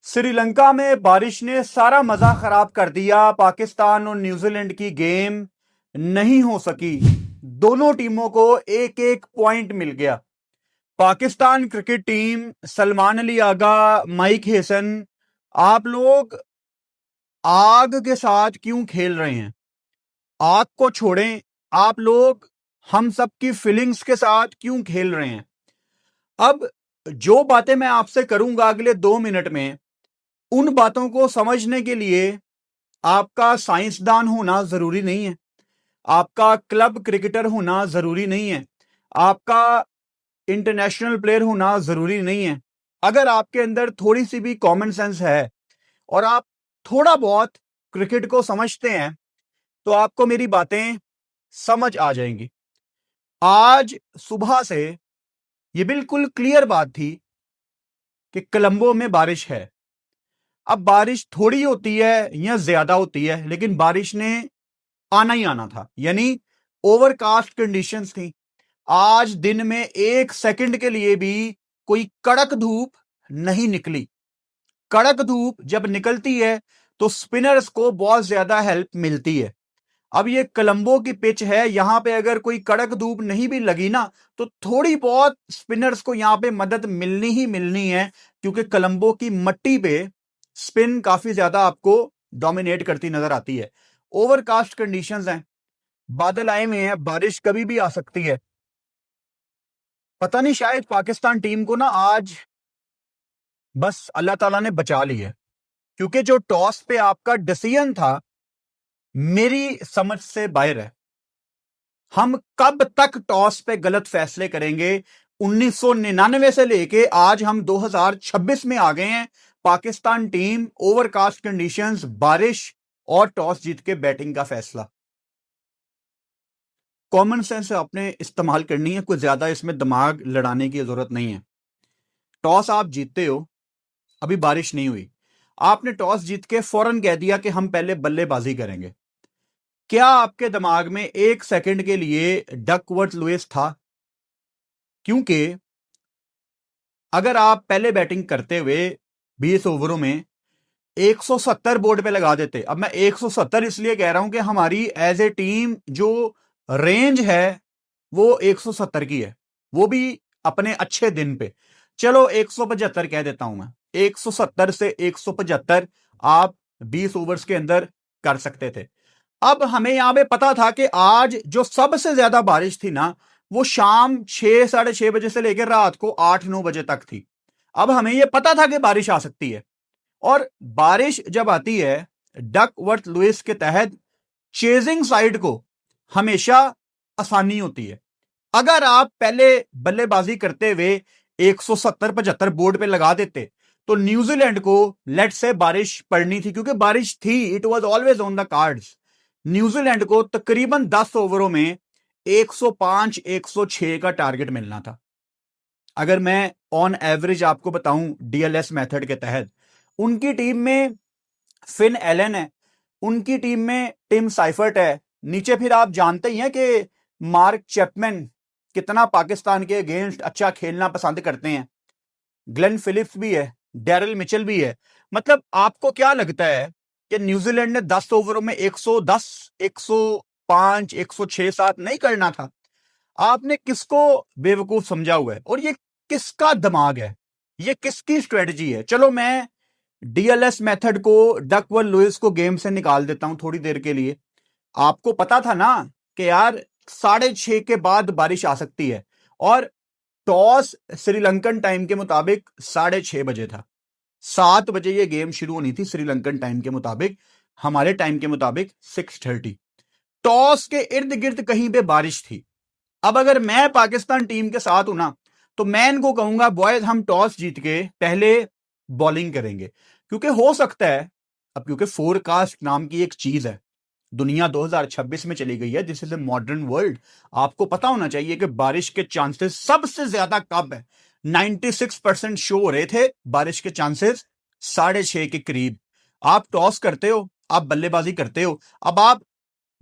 श्रीलंका में बारिश ने सारा मजा खराब कर दिया। पाकिस्तान और न्यूजीलैंड की गेम नहीं हो सकी। दोनों टीमों को एक एक पॉइंट मिल गया। Pakistan cricket team, Salman Ali Agha, Mike Hesson, आप लोग आग के साथ क्यों खेल रहे हैं? आग को छोड़ें। आप लोग हम सबकी फीलिंग्स के साथ क्यों खेल रहे हैं? अब जो बातें मैं आपसे करूंगा अगले 2 मिनट में, उन बातों को समझने के लिए आपका साइंसदान होना जरूरी नहीं है, आपका क्लब क्रिकेटर होना जरूरी नहीं है, आपका इंटरनेशनल प्लेयर होना जरूरी नहीं है। अगर आपके अंदर थोड़ी सी भी कॉमन सेंस है और आप थोड़ा बहुत क्रिकेट को समझते हैं तो आपको मेरी बातें समझ आ जाएंगी। आज सुबह से ये बिल्कुल क्लियर बात थी कि कोलंबो में बारिश है। अब बारिश थोड़ी होती है या ज्यादा होती है, लेकिन बारिश ने आना ही आना था। यानी ओवरकास्ट कंडीशंस थी। आज दिन में 1 सेकंड के लिए भी कोई कड़क धूप नहीं निकली। कड़क धूप जब निकलती है तो स्पिनर्स को बहुत ज्यादा हेल्प मिलती है। अब ये कोलंबो की पिच है, यहां पे अगर कोई कड़क धूप नहीं भी लगी ना तो थोड़ी बहुत स्पिनर्स को यहां पे मदद मिलनी ही मिलनी है, क्योंकि कोलंबो की मट्टी पे स्पिन काफी ज्यादा आपको डोमिनेट करती नजर आती है। ओवरकास्ट कंडीशंस हैं, बादल आए हुए हैं, बारिश कभी भी आ सकती है। पता नहीं, शायद पाकिस्तान टीम को ना आज बस अल्लाह ताला ने बचा ली है, क्योंकि जो टॉस पे आपका डिसीजन था मेरी समझ से बाहर है। हम कब तक टॉस पे गलत फैसले करेंगे? 1999 से लेके आज हम 2026 में आ गए हैं। पाकिस्तान टीम, ओवरकास्ट कंडीशंस, बारिश और टॉस जीत के बैटिंग का फैसला। कॉमन सेंस आपने इस्तेमाल करनी है, कोई ज्यादा इसमें दिमाग लड़ाने की जरूरत नहीं है। टॉस आप जीतते हो, अभी बारिश नहीं हुई, आपने टॉस जीत के फौरन कह दिया कि हम पहले बल्लेबाजी करेंगे। क्या आपके दिमाग में 1 सेकंड के लिए डकवर्थ लुइस था? क्योंकि अगर आप पहले बैटिंग करते हुए 20 ओवरों में 170 बोर्ड पे लगा देते। अब मैं 170 इसलिए कह रहा हूं कि हमारी एज ए टीम जो रेंज है वो 170 की है, वो भी अपने अच्छे दिन पे। चलो 175 कह देता हूं मैं। 170 से 175 आप 20 ओवर्स के अंदर कर सकते थे। अब हमें यहां पे पता था कि आज जो सबसे ज्यादा बारिश थी ना, वो शाम 6, साढ़े 6 बजे से लेकर रात को 8, 9 बजे तक थी। अब हमें यह पता था कि बारिश आ सकती है, और बारिश जब आती है डकवर्थ लुइस के तहत चेजिंग साइड को हमेशा आसानी होती है। अगर आप पहले बल्लेबाजी करते हुए 170-75 बोर्ड पे लगा देते तो न्यूजीलैंड को लेट से बारिश पड़नी थी, क्योंकि बारिश थी, it was always on the cards. New Zealand को तकरीबन 10 ओवरों में 105, 106 का टारगेट मिलना था। अगर मैं ऑन एवरेज आपको बताऊं डीएलएस मेथड के तहत, उनकी टीम में फिन एलन है, उनकी टीम में टिम साइफर्ट है, नीचे फिर आप जानते ही हैं कि मार्क चैपमैन कितना पाकिस्तान के अगेंस्ट अच्छा खेलना पसंद करते हैं, ग्लेन फिलिप्स भी है, डेरिल मिचेल भी है। मतलब आपको क्या लगता है कि न्यूजीलैंड ने 10 ओवरों में 110, 105, 106, 7 नहीं करना था? आपने किसको बेवकूफ समझा हुआ है? और ये किसका दिमाग है? ये किसकी स्ट्रेटजी है? चलो मैं डीएलएस मेथड को, डकवर्थ लुइस को गेम से निकाल देता हूं थोड़ी देर के लिए। आपको पता था ना कि यार 6:30 के बाद बारिश आ सकती है, और टॉस श्रीलंकन टाइम के मुताबिक 6:30 बजे था। 7 बजे ये गेम शुरू होनी थी श्रीलंकन टाइम के मुताबिक, हमारे टाइम के मुताबिक 6:30। टॉस के इर्द गिर्द कहीं पे बारिश थी। अब अगर मैं पाकिस्तान टीम के साथ हूं ना, तो मैं इनको कहूंगा बॉयज हम टॉस जीत के पहले बॉलिंग करेंगे, क्योंकि हो सकता है, अब क्योंकि फोरकास्ट नाम की एक चीज है, दुनिया 2026 में चली गई है, this is a modern world. आपको पता होना चाहिए कि बारिश के चांसेस सबसे ज्यादा कब है। 96% शो हो रहे थे बारिश के चांसेस 6:30 के करीब। आप टॉस करते हो, आप बल्लेबाजी करते हो, अब आप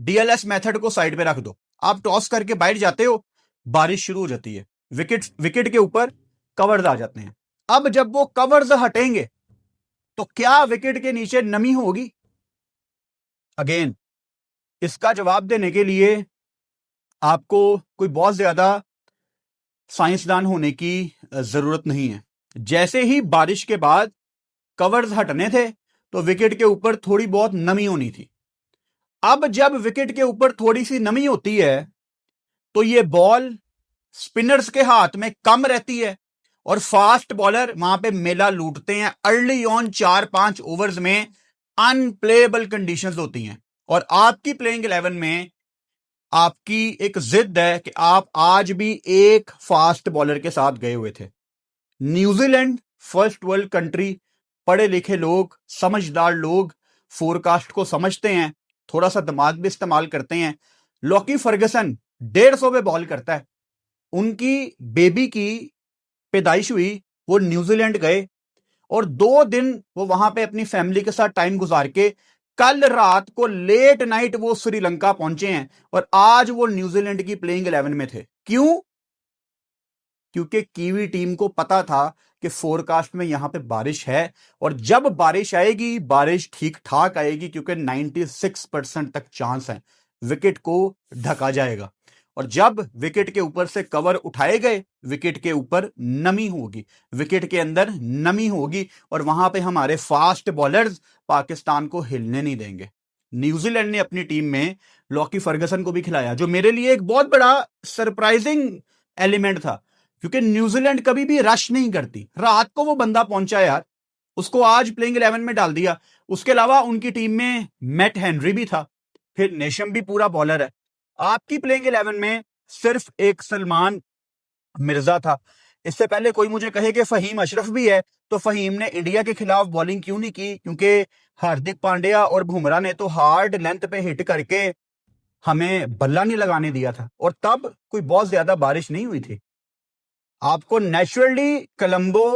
डीएलएस मेथड को साइड पे रख दो, आप टॉस करके बैठ जाते हो, बारिश शुरू हो जाती है, विकेट विकेट के ऊपर कवर्स आ जाते हैं। अब जब वो कवर्स हटेंगे तो क्या विकेट के नीचे नमी होगी? अगेन, इसका जवाब देने के लिए आपको कोई बहुत ज्यादा साइंसदान होने की जरूरत नहीं है। जैसे ही बारिश के बाद कवर्स हटने थे तो विकेट के ऊपर थोड़ी बहुत नमी होनी थी। अब जब विकेट के ऊपर थोड़ी सी नमी होती है तो ये बॉल स्पिनर्स के हाथ में कम रहती है और फास्ट बॉलर वहां पे मेला लूटते हैं। अर्ली ऑन 4-5 ओवर्स में अनप्लेएबल कंडीशंस होती हैं और आपकी प्लेइंग 11 में आपकी एक जिद है कि आप आज भी एक फास्ट बॉलर के साथ गए हुए थे। न्यूजीलैंड फर्स्ट वर्ल्ड कंट्री, पढ़े लिखे लोग, समझदार लोग फोरकास्ट को समझते हैं, थोड़ा सा दिमाग भी इस्तेमाल करते हैं। लॉकी फर्गसन 150 पे बॉल करता है। उनकी बेबी की पैदाइश हुई, वो न्यूजीलैंड गए और 2 दिन वो वहां पे अपनी फैमिली के साथ टाइम गुजार के कल रात को लेट नाइट वो श्रीलंका पहुंचे हैं और आज वो न्यूजीलैंड की प्लेइंग 11 में थे। क्यों? क्योंकि कीवी टीम को पता था कि फोरकास्ट में यहां पे बारिश है और जब बारिश आएगी, बारिश ठीक ठाक आएगी क्योंकि 96% तक चांस है विकेट को ढका जाएगा। और जब विकेट के ऊपर से कवर उठाए गए, विकेट के ऊपर नमी होगी, विकेट के अंदर नमी होगी और वहां पे हमारे फास्ट बॉलर्स पाकिस्तान को हिलने नहीं देंगे। न्यूजीलैंड ने अपनी टीम में लॉकी फर्गसन को भी खिलाया, जो मेरे लिए एक बहुत बड़ा सरप्राइजिंग एलिमेंट था क्योंकि न्यूजीलैंड कभी भी रश नहीं करती। रात को वो बंदा पहुंचा यार, उसको आज प्लेइंग 11 में डाल दिया। उसके अलावा उनकी टीम में मैट हेनरी भी था, फिर नेशम भी पूरा बॉलर है। आपकी प्लेइंग 11 में सिर्फ एक सलमान मिर्जा था। इससे पहले कोई मुझे कहे कि फहीम अशरफ भी है, तो फहीम ने इंडिया के खिलाफ बॉलिंग क्यों नहीं की? क्योंकि हार्दिक पांड्या और बुमराह ने तो हार्ड लेंथ पे हिट करके हमें बल्ला नहीं लगाने दिया था और तब कोई बहुत ज्यादा बारिश नहीं हुई थी। आपको नेचुरली कोलंबो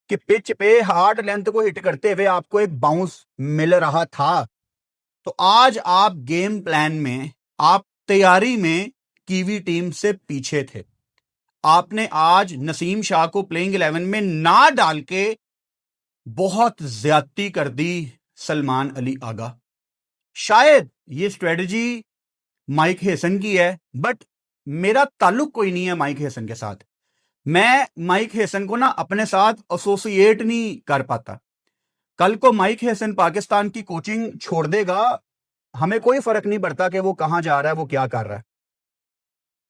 के पिच पे हार्ड लेंथ को हिट करते हुए आपको एक बाउंस मिल रहा था। तो आज आप गेम प्लान में, आप तैयारी में कीवी टीम से पीछे थे। आपने आज नसीम शाह को प्लेइंग 11 में ना डाल के बहुत ज्यादती कर दी सलमान अली आगा। शायद ये स्ट्रेटजी माइक हेसन की है, बट मेरा ताल्लुक कोई नहीं है माइक हेसन के साथ। मैं माइक हेसन को ना अपने साथ एसोसिएट नहीं कर पाता। कल को माइक हेसन पाकिस्तान की कोचिंग छोड़ देगा, हमें कोई फर्क नहीं पड़ता कि वो कहां जा रहा है, वो क्या कर रहा है।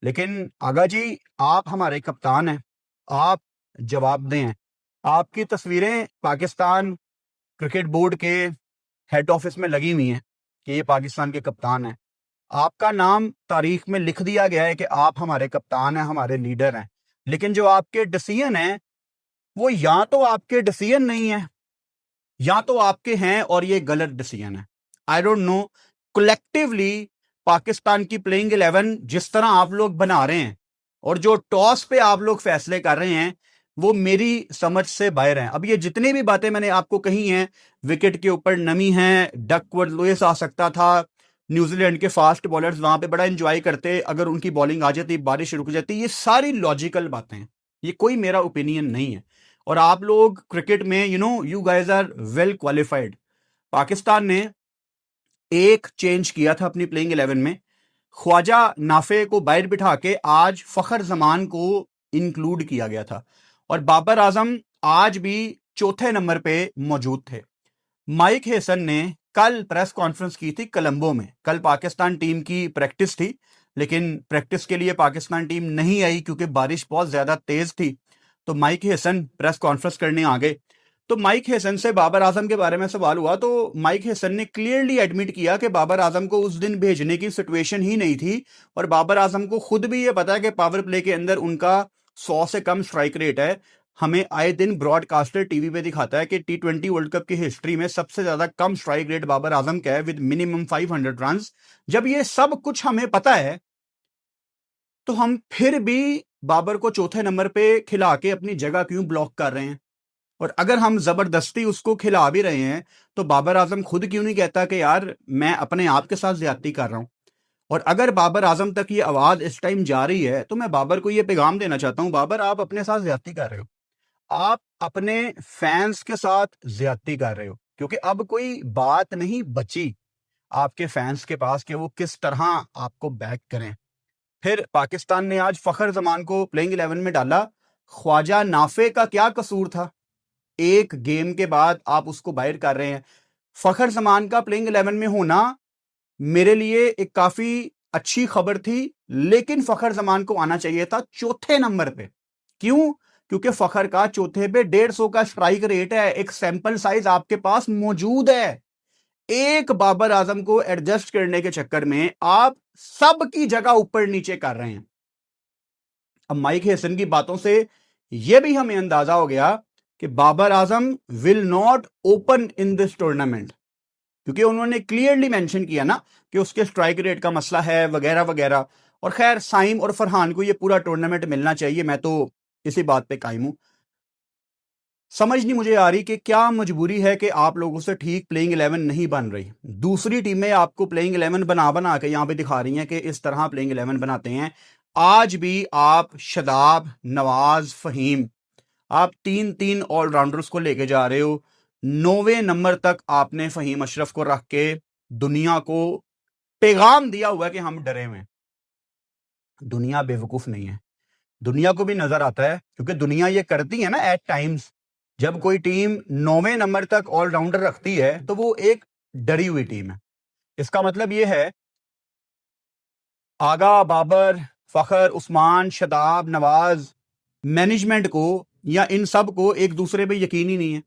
लेकिन आगा जी, आप हमारे कप्तान हैं, आप जवाब दें। आपकी तस्वीरें पाकिस्तान क्रिकेट बोर्ड के हेड ऑफिस में लगी हुई हैं कि ये पाकिस्तान के कप्तान हैं। आपका नाम तारीख में लिख दिया गया है कि आप हमारे कप्तान हैं, हमारे लीडर हैं। लेकिन जो आपके डिसीजन हैं वो या तो आपके डिसीजन नहीं है या तो आपके हैं और ये गलत डिसीजन है। I don't know, collectively Pakistan की प्लेइंग 11 जिस तरह आप लोग बना रहे हैं और जो टॉस पे आप लोग फैसले कर रहे हैं वो मेरी समझ से बाहर हैं। अब ये जितनी भी बातें मैंने आपको कही हैं, विकेट के ऊपर नमी है, डकवर्थ लुइस आ सकता था, न्यूजीलैंड के फास्ट बॉलर्स वहां पे बड़ा एंजॉय करते अगर उनकी बॉलिंग आ जाती, बारिश रुक जाती, ये सारी लॉजिकल बातें हैं, ये कोई मेरा ओपिनियन नहीं है। और आप लोग क्रिकेट में you guys are well qualified. Pakistan ने एक चेंज किया था अपनी प्लेइंग 11 में, ख्वाजा नाफे को बाहर बिठा के आज फखर जमान को इंक्लूड किया गया था और बाबर आजम आज भी चौथे नंबर पे मौजूद थे। माइक हेसन ने कल प्रेस कॉन्फ्रेंस की थी कोलंबो में। कल पाकिस्तान टीम की प्रैक्टिस थी, लेकिन प्रैक्टिस के लिए पाकिस्तान टीम नहीं आई क्योंकि बारिश बहुत ज्यादा तेज थी। तो माइक हेसन प्रेस कॉन्फ्रेंस करने आ गए। तो माइक हेसन से बाबर आजम के बारे में सवाल हुआ तो माइक हेसन ने क्लियरली एडमिट किया कि बाबर आजम को उस दिन भेजने की सिचुएशन ही नहीं थी और बाबर आजम को खुद भी ये पता है कि पावर प्ले के अंदर उनका 100 से कम स्ट्राइक रेट है। हमें आए दिन ब्रॉडकास्टर टीवी पे दिखाता है कि T20 वर्ल्ड कप की हिस्ट्री में सबसे ज्यादा कम स्ट्राइक रेट बाबर आजम का है विद मिनिमम 500 रन। जब ये सब कुछ हमें पता है तो हम फिर भी बाबर को चौथे नंबर पे खिला के अपनी जगह क्यों ब्लॉक कर रहे हैं? और अगर हम जबरदस्ती उसको खिला भी रहे हैं तो बाबर आजम खुद क्यों नहीं कहता कि यार मैं अपने आप के साथ ज्यादती कर रहा हूं? और अगर बाबर आजम तक ये आवाज इस टाइम जा रही है तो मैं बाबर को ये पैगाम देना चाहता हूं, बाबर आप अपने साथ ज्यादती कर रहे हो। आप अपने फैंस के साथ ज्यादती कर रहे हो, क्योंकि अब कोई बात नहीं बची आपके फैंस के पास कि वो किस तरह आपको बैक करें। फिर पाकिस्तान ने आज फखर जमान को प्लेइंग 11 में डाला। ख्वाजा नाफे का क्या कसूर था? एक गेम के बाद आप उसको बाहर कर रहे हैं। फखर जमान का प्लेइंग 11 में होना मेरे लिए एक काफी अच्छी खबर थी, लेकिन फखर जमान को आना चाहिए था चौथे नंबर पे। क्यों? क्योंकि फखर का चौथे पे 150 का स्ट्राइक रेट है, एक सैंपल साइज आपके पास मौजूद है। एक बाबर आजम को एडजस्ट करने के चक्कर में आप सबकी जगह ऊपर नीचे कर रहे हैं। अब माइक हैसन की बातों से यह भी हमें अंदाजा हो गया कि Babar Azam will not open in this tournament, क्योंकि उन्होंने क्लियरली मेंशन किया ना कि उसके स्ट्राइक रेट का मसला है वगैरह वगैरह। और खैर साइम और फरहान को यह पूरा टूर्नामेंट मिलना चाहिए, मैं तो इसी बात पे कायम हूं। समझ नहीं मुझे आ रही कि क्या मजबूरी है कि आप लोगों से ठीक प्लेइंग 11 नहीं बन रही। दूसरी टीमें आपको प्लेइंग 11 बना बना के यहां पे दिखा रही हैं कि इस तरह प्लेइंग 11 बनाते हैं। आज भी आप शादाब, नवाज, फहीम, आप तीन तीन ऑलराउंडर्स को लेके जा रहे हो। 9वें नंबर तक आपने फहीम अशरफ को रख के दुनिया को पैगाम दिया हुआ है कि हम डरे हुए हैं। दुनिया बेवकूफ नहीं है, दुनिया को भी नजर आता है, क्योंकि दुनिया ये करती है ना एट टाइम्स। जब कोई टीम 9वें नंबर तक ऑलराउंडर रखती है तो वो एक डरी हुई टीम है। इसका मतलब ये है आगा, बाबर, फखर, उस्मान, शदाब, नवाज, मैनेजमेंट को या इन सब को एक दूसरे पे यकीन ही नहीं है।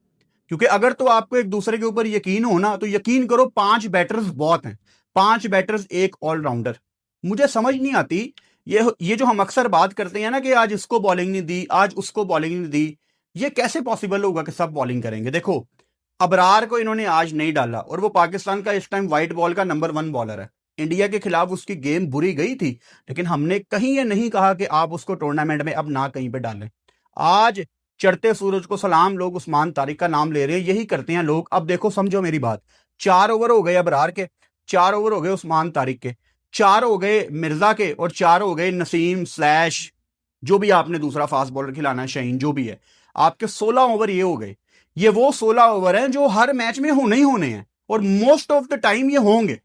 क्योंकि अगर तो आपको एक दूसरे के ऊपर यकीन हो ना, तो यकीन करो 5 बैटर्स बहुत हैं, 5 बैटर्स एक ऑलराउंडर। मुझे समझ नहीं आती ये जो हम अक्सर बात करते हैं ना कि आज इसको बॉलिंग नहीं दी, आज उसको बॉलिंग नहीं दी, ये कैसे पॉसिबल होगा कि सब बॉलिंग करेंगे? देखो, अबरार को इन्होंने आज नहीं डाला और वो पाकिस्तान का इस टाइम व्हाइट बॉल का नंबर 1 बॉलर है। इंडिया के खिलाफ उसकी गेम बुरी गई थी, लेकिन हमने कहीं ये नहीं कहा कि आप उसको टूर्नामेंट में अब ना कहीं पे डालें। आज चढ़ते सूरज को सलाम, लोग उस्मान तारिक का नाम ले रहे हैं, यही करते हैं लोग। अब देखो, समझो मेरी बात, 4 ओवर हो गए अबरार के, 4 ओवर हो गए उस्मान तारिक के, 4 हो गए मिर्जा के, और 4 हो गए नसीम स्लैश जो भी आपने दूसरा फास्ट बॉलर खिलाना है, शहीन जो भी है। आपके 16 ओवर ये हो गए। ये वो 16 ओवर हैं जो हर मैच में होने ही होने हैं, और मोस्ट ऑफ द टाइम ये होंगे।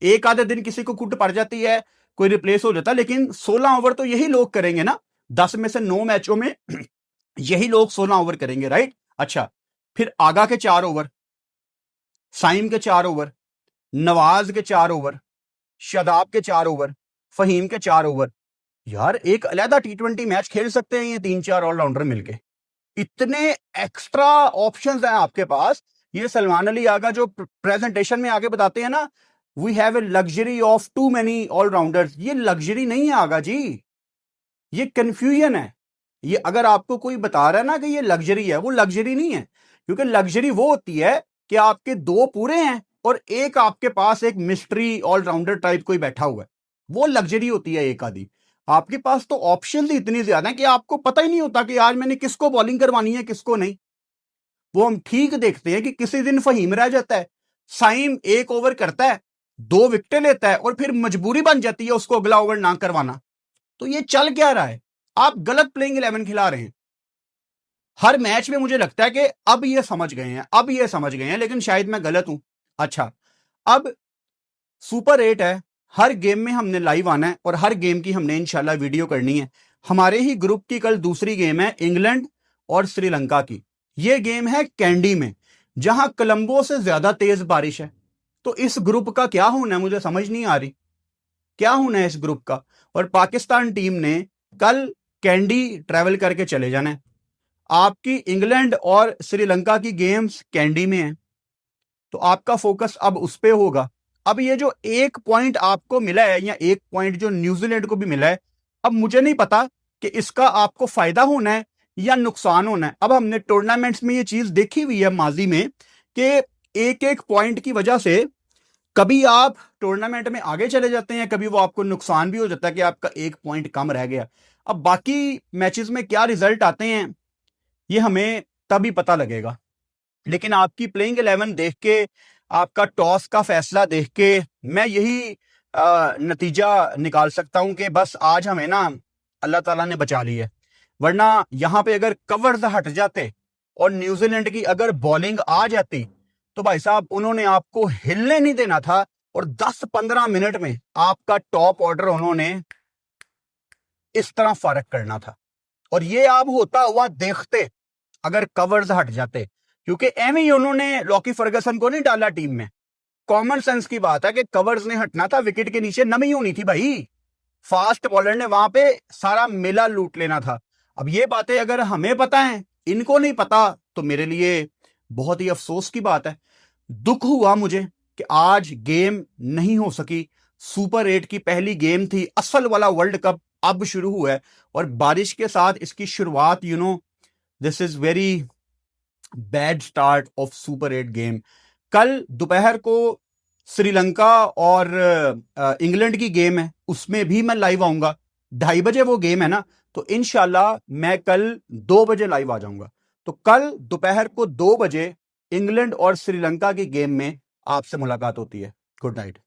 एक आधे दिन किसी को कुट पड़ जाती है, कोई रिप्लेस हो जाता है, लेकिन 16 ओवर तो यही लोग करेंगे ना। 10 में से 9 मैचों में यही लोग 16 ओवर करेंगे, राइट? अच्छा, फिर आगा के 4 ओवर, साइम के 4 ओवर, नवाज के 4 ओवर, शादाब के 4 ओवर, फहीम के 4 ओवर। यार एक अलहदा T20 मैच खेल सकते हैं ये 3-4 ऑलराउंडर मिलके। इतने एक्स्ट्रा ऑप्शंस हैं आपके पास। ये सलमान अली आगा जो प्रेजेंटेशन में आगे बताते हैं ना, we have a luxury of too many allrounders, ये लग्जरी नहीं है आगा जी, ये कंफ्यूजन है। ये अगर आपको कोई बता रहा है ना कि ये लग्जरी है, वो लग्जरी नहीं है। क्योंकि लग्जरी वो होती है कि आपके 2 पूरे हैं और एक आपके पास एक मिस्ट्री ऑलराउंडर टाइप कोई बैठा हुआ है, वो लग्जरी होती है एक आधी। आपके पास तो ऑप्शन ही इतनी ज्यादा है कि आपको पता ही नहीं होता कि आज मैंने किसको बॉलिंग करवानी है किसको नहीं। वो हम ठीक देखते हैं कि किसी दिन फहीम रह जाता है, साइम 1 ओवर करता है, 2 विकेटें लेता है, और फिर मजबूरी बन जाती है उसको अगला ओवर ना करवाना। तो ये चल क्या रहा है? आप गलत प्लेइंग 11 खिला रहे हैं। हर मैच में मुझे लगता है कि अब ये समझ गए हैं, अब ये समझ गए हैं, लेकिन शायद मैं गलत हूं। अच्छा, अब सुपर 8 है, हर गेम में हमने लाइव आना है और हर गेम की हमने इंशाल्लाह वीडियो करनी है। हमारे ही ग्रुप की कल दूसरी गेम है इंग्लैंड और श्रीलंका की। ये गेम है कैंडी में, जहां कोलंबो से ज्यादा तेज बारिश है। तो इस ग्रुप का क्या होना है मुझे समझ नहीं आ रही, क्या होना है इस ग्रुप का। और पाकिस्तान टीम ने कल कैंडी ट्रैवल करके चले जाना है। आपकी इंग्लैंड और श्रीलंका की गेम्स कैंडी में है, तो आपका फोकस अब उस पे होगा। अब ये जो 1 पॉइंट आपको मिला है या 1 पॉइंट जो न्यूजीलैंड को भी मिला है, अब मुझे नहीं पता कि इसका आपको फायदा होना है या नुकसान होना है। अब हमने टूर्नामेंट्स में ये चीज देखी हुई है माजी में कि 1-1 पॉइंट की वजह से कभी आप टूर्नामेंट में आगे चले जाते हैं, कभी वो आपको नुकसान भी हो जाता है कि आपका 1 पॉइंट कम रह गया। अब बाकी मैचेस में क्या रिजल्ट आते हैं ये हमें तभी पता लगेगा। लेकिन आपकी प्लेइंग 11 देख के, आपका टॉस का फैसला देख के मैं यही नतीजा निकाल सकता हूं कि बस आज हमें ना अल्लाह ताला ने बचा ली है। वरना यहां पे अगर कवर्स हट जाते और न्यूजीलैंड की अगर बॉलिंग आ जाती तो भाई साहब उन्होंने आपको हिलने नहीं देना था और 10-15 मिनट में आपका टॉप ऑर्डर उन्होंने इस तरह फर्क करना था। और ये आप होता हुआ देखते अगर कवर्स हट जाते, क्योंकि एवं ही उन्होंने लॉकी फर्गसन को नहीं डाला टीम में। कॉमन सेंस की बात है कि कवर्स ने हटना था, विकेट के नीचे नमी होनी थी भाई, फास्ट बॉलर ने वहां पे सारा मेला लूट लेना था। अब ये बातें अगर हमें पता है, इनको नहीं पता, तो मेरे लिए बहुत ही अफसोस की बात है। दुख हुआ मुझे कि आज गेम नहीं हो सकी। सुपर 8 की पहली गेम थी, असल वाला वर्ल्ड कप अब शुरू हुआ है और बारिश के साथ इसकी शुरुआत, this is very bad start of super 8 game. कल दोपहर को श्रीलंका और इंग्लैंड की गेम है, उसमें भी मैं लाइव आऊंगा। 2:30 बजे वो गेम है ना, तो इंशाल्लाह मैं कल 2 बजे लाइव आ जाऊंगा। तो कल दोपहर को 2 बजे इंग्लैंड और श्रीलंका की गेम में आपसे मुलाकात होती है। Good night.